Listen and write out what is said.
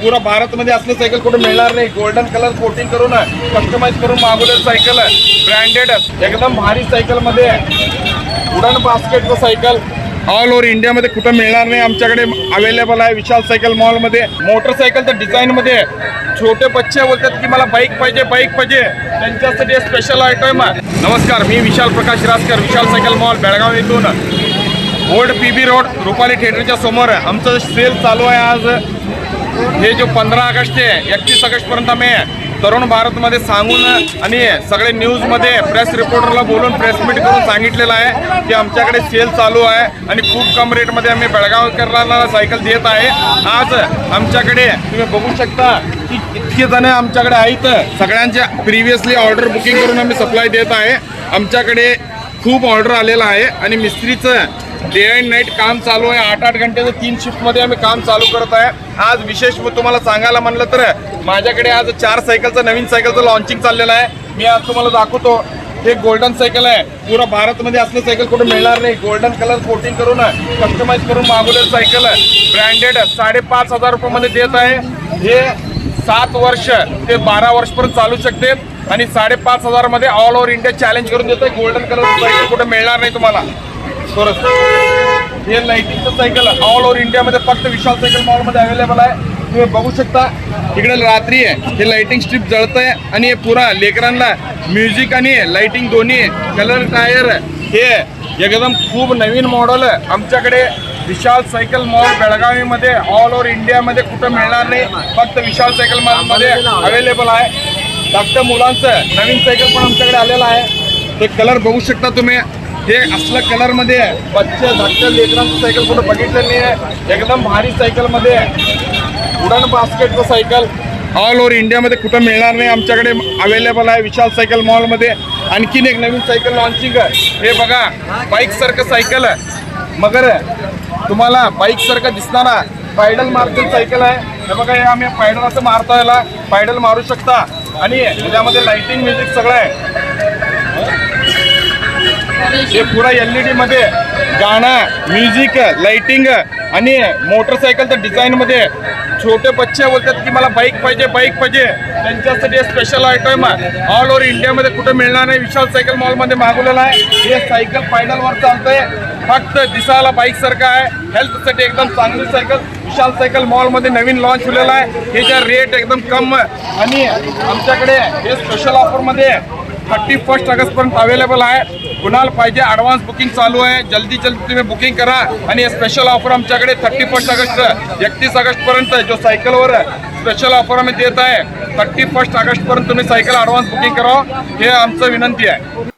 पुरा भारतमध्ये असलं सायकल कुठे मिळणार नाही। गोल्डन कलर कोटिंग करून कस्टमाइज करून मागवलेलं सायकल ब्रँडेड एकदम भारी सायकल मध्ये उडान बास्केटचं सायकल ऑल ओव्हर इंडियामध्ये कुठं मिळणार नाही। आमच्याकडे अवेलेबल आहे विशाल सायकल मॉलमध्ये। मोटरसायकलचं डिझाईनमध्ये छोटे बच्चे बोलतात की मला बाईक पाहिजे त्यांच्यासाठी स्पेशल आयटम। नमस्कार, मी विशाल प्रकाश राजकर, विशाल सायकल मॉल बेळगाव येथून ओल्ड PB रोड रुपाली थिएटरच्या समोर आमचं सेल चालू आहे। आज हे जो 15 ऑगस्ट आहे 31 ऑगस्टपर्यंत आम्ही तरुण भारतमध्ये सांगून आणि सगळे न्यूजमध्ये प्रेस रिपोर्टरला बोलून प्रेस मीट करून सांगितलेलं आहे की आमच्याकडे सेल चालू आहे आणि खूप कम रेटमध्ये आम्ही बेळगावकरांना सायकल देत आहे। आज आमच्याकडे तुम्ही बघू शकता की इतके जण आमच्याकडे आहेत, सगळ्यांच्या प्रिव्हियसली ऑर्डर बुकिंग करून आम्ही सप्लाय देत आहे। आमच्याकडे खूप ऑर्डर आलेला आहे आणि मिस्त्रीचं डे अँड नाईट काम चालू आहे। 8-8 घंट्याचं 3 शिफ्टमध्ये आम्ही काम चालू करत आहे। आज विशेष तुम्हाला सांगायला म्हणलं तर माझ्याकडे आज 4 सायकलचं नवीन सायकलचं लॉन्चिंग चाललेलं आहे। मी आज तुम्हाला दाखवतो। हे गोल्डन सायकल आहे, पुरा भारतमध्ये असलं सायकल कुठे मिळणार नाही। गोल्डन कलर कोटिंग करून कस्टमाइज करून मागवलेलं सायकल ब्रँडेड 5,500 रुपयामध्ये देत आहे। हे 7 वर्ष ते 12 वर्षपर्यंत चालू शकते आणि 5,500 मध्ये ऑल ओव्हर इंडिया चॅलेंज करून देत आहे। गोल्डन कलर सायकल कुठे मिळणार नाही तुम्हाला। हे लाइटिंगचं सायकल ऑल ओव्हर इंडियामध्ये फक्त विशाल सायकल मॉलमध्ये अवेलेबल आहे। तुम्ही बघू शकता इकडे रात्री आहे, हे लाइटिंग स्ट्रिप जळत आहे आणि हे पुरा लेकरांना म्युझिक आणि लाइटिंग दोन्ही कलर टायर हे एकदम खूप नवीन मॉडेल आमच्याकडे विशाल सायकल मॉल बेळगावीमध्ये ऑल ओव्हर इंडियामध्ये कुठं मिळणार नाही, फक्त विशाल सायकल मॉलमध्ये अवेलेबल आहे। धाकट्या मुलांचं नवीन सायकल पण आमच्याकडे आलेलं आहे। ते कलर बघू शकता तुम्ही, हे असल्या कलरमध्ये बच्चे धाकट्या लेकरांचं सायकल कुठं बघितलं नाही आहे। एकदम भारी सायकलमध्ये उडान बास्केटचं सायकल ऑल ओव्हर इंडियामध्ये कुठं मिळणार नाही, आमच्याकडे अवेलेबल आहे विशाल सायकल मॉलमध्ये। आणखीन एक नवीन सायकल लॉन्चिंग, हे बघा बाईकसारखं सायकल मगर तुम्हाला बाईकसारखं दिसणारा पायडल मारतील सायकल आहे। हे बघा, हे आम्ही पायडल असं मारता याला पायडल मारू शकता आणि त्याच्यामध्ये लाइटिंग म्युझिक सगळं आहे। हे पुरा LED मध्ये गाणं म्युझिक लाइटिंग आणि मोटरसायकलच्या डिझाईनमध्ये छोटे बच्चे बोलतात की मला बाईक पाहिजे त्यांच्यासाठी स्पेशल आयटम ऑल ओव्हर इंडियामध्ये कुठं मिळणार नाही। विशाल सायकल मॉलमध्ये मागवलेला आहे। हे सायकल पायडलवर चालतंय, फक्त दिसायला बाईक सारखं आहे। हेल्थसाठी एकदम चांगली सायकल विशाल सायकल मॉलमध्ये नवीन लॉन्च होलेला आहे। ह्याचा रेट एकदम कम आणि आमच्याकडे हे स्पेशल ऑफरमध्ये 31 ऑगस्टपर्यंत अवेलेबल आहे। कुणाला पाहिजे ॲडव्हान्स बुकिंग चालू आहे, जल्दी तुम्ही बुकिंग करा आणि स्पेशल ऑफर आमच्याकडे 31 ऑगस्ट 31 ऑगस्टपर्यंत जो सायकलवर स्पेशल ऑफर आम्ही देत आहे। 31 ऑगस्टपर्यंत तुम्ही सायकल ॲडव्हान्स बुकिंग करा, हे आमचं विनंती आहे।